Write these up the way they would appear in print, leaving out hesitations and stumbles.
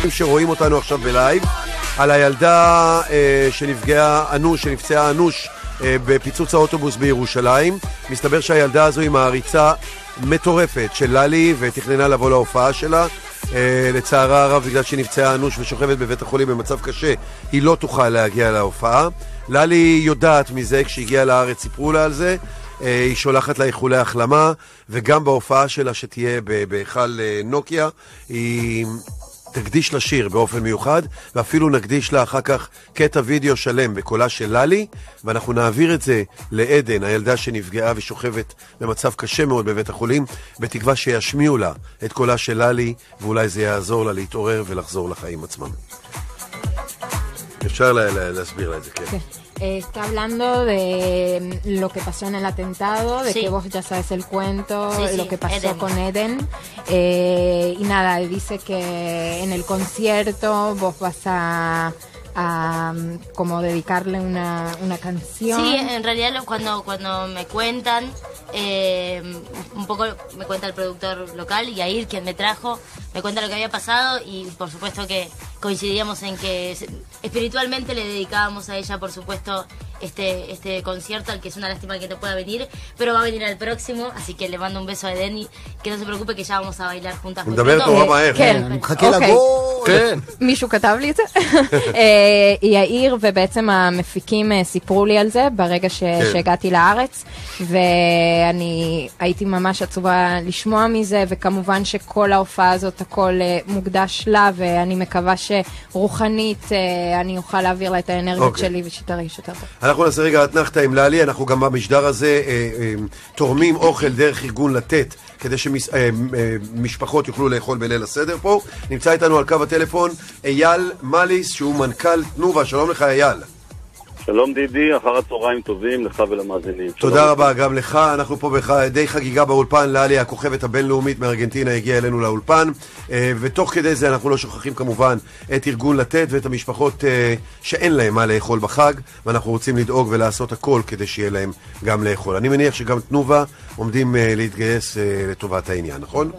האנשים שרואים אותנו עכשיו בלייב, על הילדה שנפצעה אנוש בפיצוץ האוטובוס בירושלים. מסתבר שהילדה הזו היא מעריצה מטורפת של ללי ותכננה לבוא להופעה שלה. לצערה הרב, בגלל שהיא נפצעה אנוש ושוכבת בבית החולים במצב קשה, היא לא תוכל להגיע להופעה. ללי יודעת מזה, כשהגיעה לארץ סיפרו לה על זה, היא שולחת לה איחולי החלמה, וגם בהופעה שלה שתהיה בהיכל נוקיה, היא תקדיש לשיר באופן מיוחד, ואפילו נקדיש לה אחר כך קטע וידאו שלם בקולה של ללי, ואנחנו נעביר את זה לעדן, הילדה שנפגעה ושוכבת במצב קשה מאוד בבית החולים, בתקווה שישמיעו לה את קולה של ללי, ואולי זה יעזור לה להתעורר ולחזור לחיים עצמם. אפשר להסביר לה את זה, כן. Está hablando de lo que pasó en el atentado, de que vos ya sabes el cuento, lo que pasó Eden. Con Eden. Y nada, dice que en el concierto vos vas a como dedicarle una canción. Sí, en realidad cuando me cuentan, un poco me cuenta el productor local, Yair, quien me trajo, me cuenta lo que había pasado y por supuesto que coincidíamos en que espiritualmente le dedicábamos a ella, por supuesto, este concierto, al que es una lástima que no pueda venir, pero va a venir al próximo, así que le mando un beso a Eden y que no se preocupe que ya vamos a bailar juntas. כן. מישהו כתב לי את זה. יאיר ובעצם המפיקים סיפרו לי על זה ברגע שהגעתי לארץ, ואני הייתי ממש עצובה לשמוע מזה, וכמובן שכל ההופעה הזאת הכל מוקדש לה, ואני מקווה שרוחנית אני אוכל להעביר לה את האנרגיות שלי ושתרגיש יותר טוב. אנחנו נעשה רגע אתנחתה עם ללי, אנחנו גם במשדר הזה תורמים אוכל דרך ארגון לתת, כדי שמשפחות יוכלו לאכול בליל הסדר פה. נמצא איתנו על קו הטלפון אייל מליס, שהוא מנכ"ל תנובה. שלום לך אייל. שלום דידי, אחר הצהריים טובים לך ולמאזינים. תודה רבה גם לך. אנחנו פה די חגיגה באולפן. ללי, הכוכבת הבינלאומית מארגנטינה, הגיעה אלינו לאולפן, ותוך כדי זה אנחנו לא שוכחים כמובן את ארגון לתת ואת המשפחות שאין להם מה לאכול בחג, ואנחנו רוצים לדאוג ולעשות הכל כדי שיהיה להם גם לאכול. אני מניח שגם תנובה עומדים להתגייס לטובת העניין, נכון?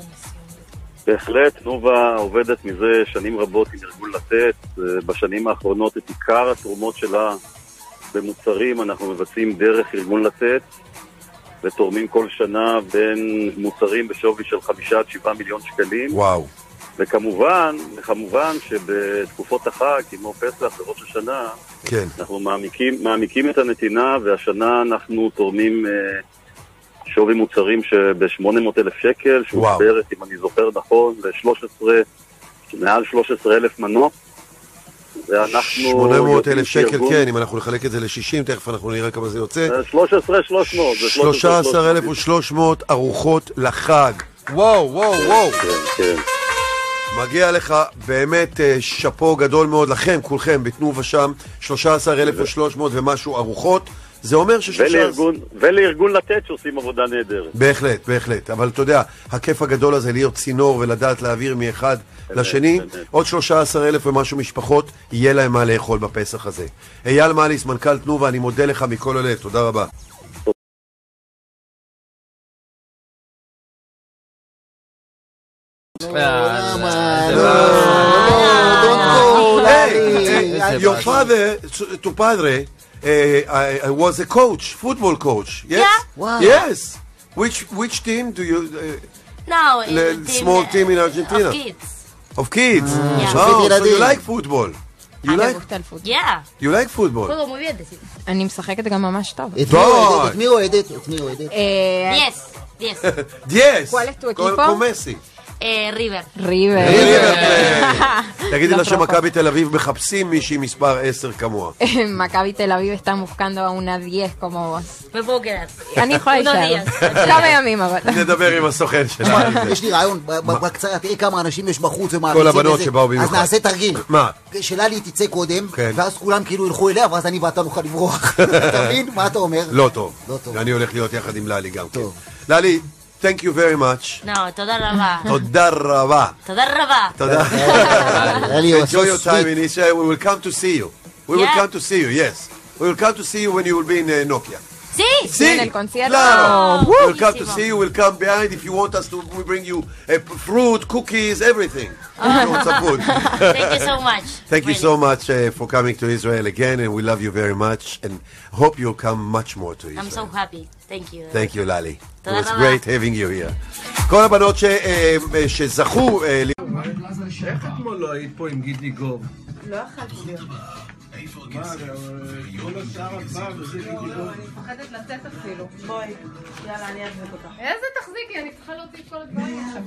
בהחלט, תנובה עובדת מזה שנים רבות עם ארגון לתת. בשנים האחרונות את עיקר התרומות שלה במוצרים אנחנו מבצעים דרך ארגון לתת, ותורמים כל שנה בין מוצרים בשווי של 5-7 מיליון שקלים. וואו. וכמובן שבתקופות החג, כמו פסח וראש השנה, כן. אנחנו מעמיקים את הנתינה, והשנה אנחנו תורמים שווי מוצרים שב-800,000 שקל, שהוא בערך, אם אני זוכר נכון, מעל 13,000 מנות. 800,000 שקל, כן, אם אנחנו נחלק את זה ל-60, תכף אנחנו נראה כמה זה יוצא. 13,300. 13,300 ארוחות לחג. וואו, וואו, וואו. כן. מגיע לך באמת שפו גדול מאוד לכם, כולכם, בתנובה שם, 13,300 ומשהו ארוחות. זה אומר ולארגון לתת שעושים עבודה נהדרת. בהחלט, אבל אתה יודע, הכיף הגדול הזה להיות צינור ולדעת להעביר מאחד לשני, עוד 13,000 ומשהו משפחות יהיה להם מה לאכול בפסח הזה. אייל מליס, מנכ"ל תנובה, אני מודה לך מכל הלב, תודה רבה. Your father, tu padre, I was a coach, football coach. Yes? Yeah. Wow. Yes. Which team do you? No, small team in Argentina. Of kids. Of kids. Yeah. Oh, so you like football? You like? Yeah. You like football? Juego muy bien, decir. אני משחקת גם ממש טוב. את מי אוהדת? Yes. ¿Cuál es tu equipo? Con Messi. River. תגידי לה שמכבי תל אביב מחפשים מישהי מספר 10 כמוה. מכבי תל אביב están buscando a una 10 como vos. Me puedo quedar. אני יכולה להישאר. כמה ימים אבל. נדבר עם הסוכן שלה. יש לי רעיון, בקצרה, תראי כמה אנשים יש בחוץ כל הבנות שבאו במיוחד. אז נעשה תרגיל. מה? שללי תצא קודם, ואז כולם כאילו ילכו אליה, ואז אני ואתה נוכל לברוח. אתה מבין? מה אתה אומר? לא טוב. אני הולך להיות יחד עם ללי גם כן. ללי, thank you very much. No, תודה רבה. תודה רבה. תודה רבה. תודה. Enjoy your time in Israel. We will come to see you. We will come to see you, yes. We will come to see you when you will be in Nokia. Sí. En el concierto. Claro. We'll come to Buenísimo. see you. We'll come behind if you want us to. We bring you fruit, cookies, everything. You want some food. Thank you so much. Thank you Really. so much for coming to Israel again, and we love you very much, and hope you'll come much more to Israel. I'm so happy. Thank you. Thank you, Lali. It תודה was רבה. great having you here. כל הבנות שזכו... איך אתמול לא היית פה עם גידי גוב? לא אכלתי להיות. מה, כל השאר את באה וזה גידי גוב? אני מפחדת לצאת אפילו. בואי, יאללה, אני אחזיק אותך. איזה תחזיקי? אני צריכה להוציא את כל הדברים עכשיו.